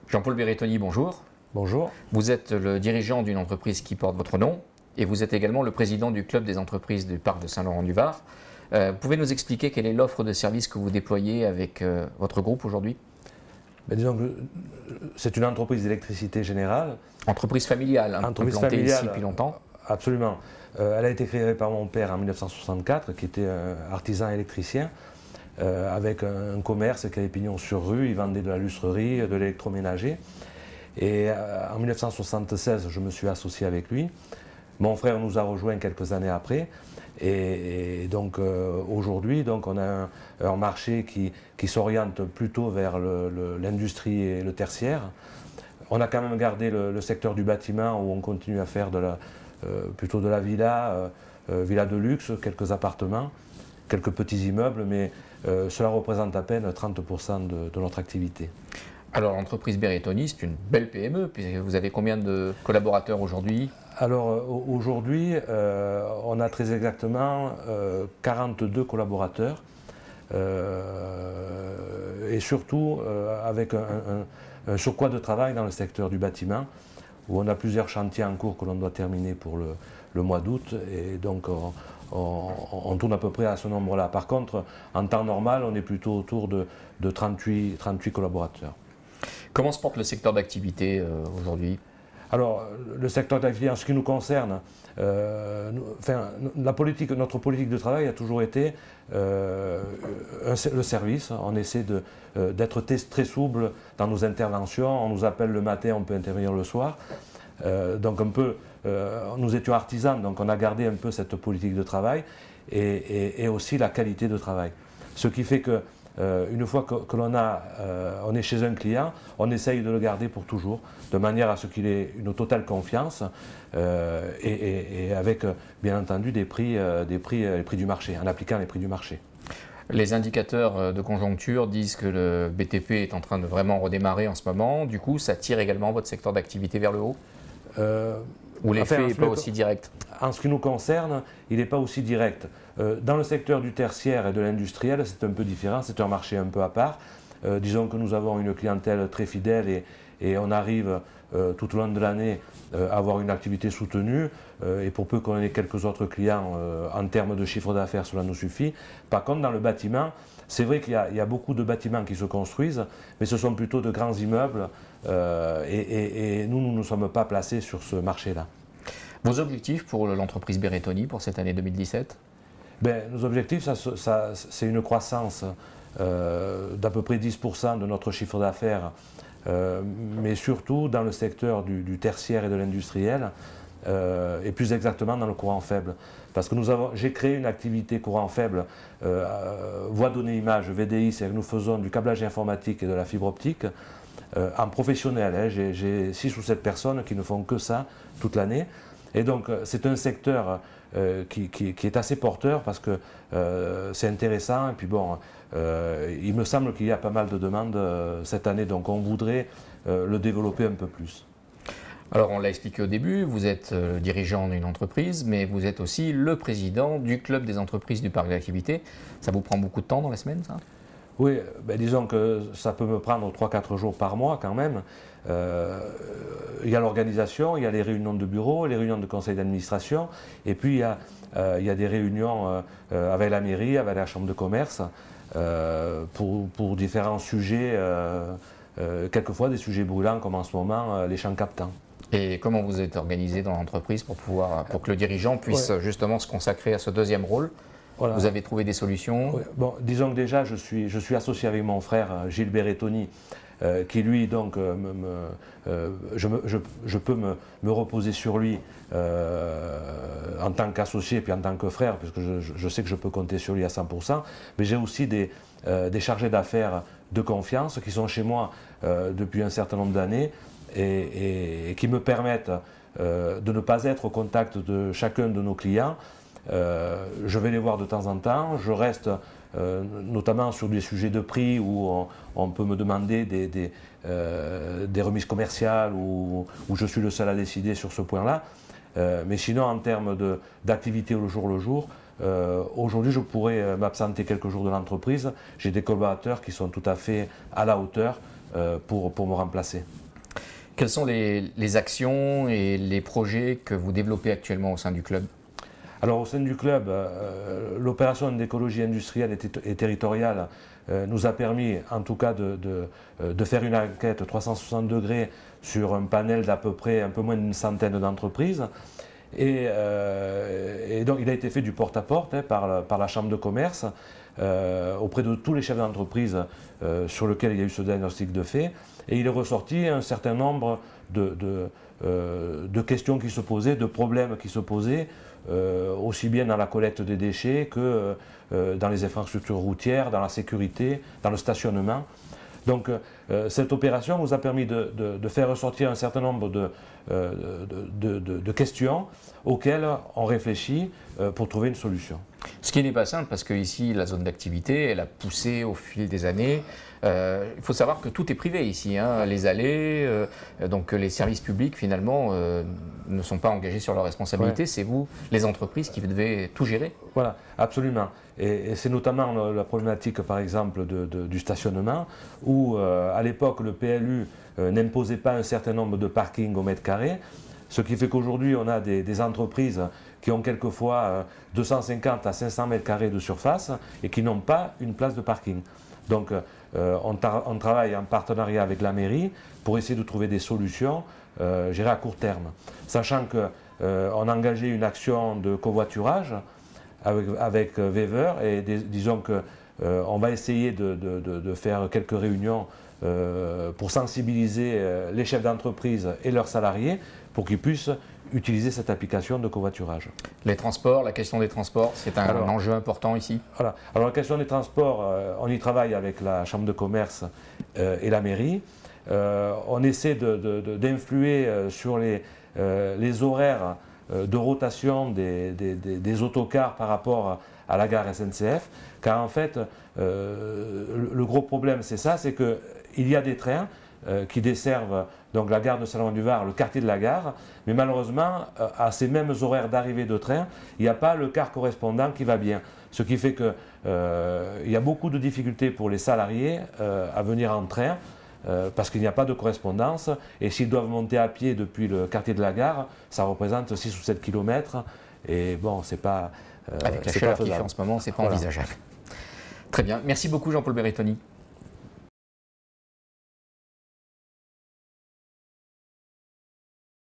Jean-Paul Berrettoni, bonjour. Bonjour. Vous êtes le dirigeant d'une entreprise qui porte votre nom et vous êtes également le président du club des entreprises du parc de Saint-Laurent-du-Var. Vous pouvez nous expliquer quelle est l'offre de services que vous déployez avec votre groupe aujourd'hui? Disons que c'est une entreprise d'électricité générale. Entreprise familiale, entreprise implantée familiale, ici depuis longtemps. Absolument. Elle a été créée par mon père en 1964, qui était artisan électricien, avec un commerce qui avait pignon sur rue. Il vendait de la lustrerie, de l'électroménager. Et en 1976, je me suis associé avec lui. Mon frère nous a rejoints quelques années après. Et donc aujourd'hui, on a un marché qui s'oriente plutôt vers l'industrie et le tertiaire. On a quand même gardé le secteur du bâtiment où on continue à faire plutôt de la villa, villa de luxe, quelques appartements, quelques petits immeubles, mais cela représente à peine 30% de notre activité. Alors l'entreprise Berrettoni, c'est une belle PME, puisque vous avez combien de collaborateurs aujourd'hui? Alors aujourd'hui, on a très exactement 42 collaborateurs et surtout avec un surcroît de travail dans le secteur du bâtiment où on a plusieurs chantiers en cours que l'on doit terminer pour le mois d'août et donc on tourne à peu près à ce nombre-là. Par contre, en temps normal, on est plutôt autour de 38 collaborateurs. Comment se porte le secteur d'activité aujourd'hui? Alors, le secteur d'activité, en ce qui nous concerne, notre politique de travail a toujours été le service. On essaie d'être très souple dans nos interventions. On nous appelle le matin, on peut intervenir le soir. Donc nous étions artisans, donc on a gardé un peu cette politique de travail et aussi la qualité de travail. Ce qui fait que une fois que on est chez un client, on essaye de le garder pour toujours, de manière à ce qu'il ait une totale confiance et avec bien entendu les prix du marché, en appliquant les prix du marché. Les indicateurs de conjoncture disent que le BTP est en train de vraiment redémarrer en ce moment. Du coup, ça tire également votre secteur d'activité vers le haut? Ou l'effet n'est pas aussi direct? En ce qui nous concerne, il n'est pas aussi direct. Dans le secteur du tertiaire et de l'industriel, c'est un peu différent, c'est un marché un peu à part. Disons que nous avons une clientèle très fidèle et on arrive tout au long de l'année à avoir une activité soutenue. Et pour peu qu'on ait quelques autres clients, en termes de chiffre d'affaires, cela nous suffit. Par contre, dans le bâtiment, c'est vrai qu'il y a beaucoup de bâtiments qui se construisent, mais ce sont plutôt de grands immeubles et nous ne nous sommes pas placés sur ce marché-là. Vos objectifs pour l'entreprise Berrettoni pour cette année 2017? Nos objectifs, c'est une croissance d'à peu près 10% de notre chiffre d'affaires, mais surtout dans le secteur du tertiaire et de l'industriel, et plus exactement dans le courant faible. Parce que j'ai créé une activité courant faible, voie donnée image, VDI, c'est-à-dire que nous faisons du câblage informatique et de la fibre optique en professionnel. J'ai 6 ou 7 personnes qui ne font que ça toute l'année. Et donc c'est un secteur qui est assez porteur parce que c'est intéressant et puis bon, il me semble qu'il y a pas mal de demandes cette année, donc on voudrait le développer un peu plus. Alors on l'a expliqué au début, vous êtes dirigeant d'une entreprise, mais vous êtes aussi le président du club des entreprises du parc d'activité. Ça vous prend beaucoup de temps dans la semaine, ça? Oui, disons que ça peut me prendre 3-4 jours par mois quand même. Il y a l'organisation, il y a les réunions de bureau, les réunions de conseil d'administration, et puis il y a des réunions avec la mairie, avec la chambre de commerce, pour différents sujets, quelquefois des sujets brûlants comme en ce moment les champs captants. Et comment vous êtes organisé dans l'entreprise pour que le dirigeant puisse justement se consacrer à ce deuxième rôle? Voilà. Vous avez trouvé des solutions? Oui. Bon, disons que déjà je suis associé avec mon frère Gilles Berrettoni, qui lui donc je peux me reposer sur lui en tant qu'associé et puis en tant que frère, parce que je sais que je peux compter sur lui à 100%, mais j'ai aussi des chargés d'affaires de confiance qui sont chez moi depuis un certain nombre d'années et qui me permettent de ne pas être au contact de chacun de nos clients. Je vais les voir de temps en temps, je reste notamment sur des sujets de prix où on peut me demander des remises commerciales où je suis le seul à décider sur ce point-là. Mais sinon, en termes d'activité au jour le jour, Aujourd'hui, je pourrais m'absenter quelques jours de l'entreprise. J'ai des collaborateurs qui sont tout à fait à la hauteur pour me remplacer. Quelles sont les actions et les projets que vous développez actuellement au sein du club? Alors au sein du club, l'opération d'écologie industrielle et territoriale nous a permis en tout cas de faire une enquête 360 degrés sur un panel d'à peu près un peu moins d'une centaine d'entreprises. Et donc il a été fait du porte-à-porte par la Chambre de commerce auprès de tous les chefs d'entreprise sur lesquels il y a eu ce diagnostic de fait. Et il est ressorti un certain nombre de questions qui se posaient, de problèmes qui se posaient, aussi bien dans la collecte des déchets que dans les infrastructures routières, dans la sécurité, dans le stationnement. Donc cette opération nous a permis de faire ressortir un certain nombre de questions auxquelles on réfléchit pour trouver une solution. Ce qui n'est pas simple parce que ici la zone d'activité elle a poussé au fil des années. Il faut savoir que tout est privé ici, hein. Les allées, donc les services publics finalement ne sont pas engagés sur leurs responsabilités. Ouais. C'est vous, les entreprises, qui devez tout gérer. Voilà, absolument. Et c'est notamment la problématique par exemple du stationnement où à l'époque le PLU n'imposait pas un certain nombre de parkings au mètre carré. Ce qui fait qu'aujourd'hui, on a des entreprises qui ont quelquefois 250 à 500 mètres carrés de surface et qui n'ont pas une place de parking. Donc, on travaille en partenariat avec la mairie pour essayer de trouver des solutions gérées à court terme. Sachant qu'on a engagé une action de covoiturage avec Wever et disons qu'on va essayer de faire quelques réunions pour sensibiliser les chefs d'entreprise et leurs salariés pour qu'ils puissent utiliser cette application de covoiturage. Les transports, la question des transports, c'est un enjeu important ici. Voilà. Alors la question des transports, on y travaille avec la Chambre de commerce et la mairie. On essaie d'influer sur les horaires de rotation des autocars par rapport à la gare SNCF, car en fait, le gros problème c'est ça, c'est qu'il y a des trains qui desservent donc la gare de Salon-du-Var, le quartier de la gare, mais malheureusement, à ces mêmes horaires d'arrivée de train, il n'y a pas le quart correspondant qui va bien. Ce qui fait qu'il y a beaucoup de difficultés pour les salariés à venir en train, parce qu'il n'y a pas de correspondance, et s'ils doivent monter à pied depuis le quartier de la gare, ça représente 6 ou 7 km, et bon, c'est pas avec la chaleur qu'il fait en ce moment, c'est pas envisageable. Très bien, merci beaucoup Jean-Paul Berrettoni.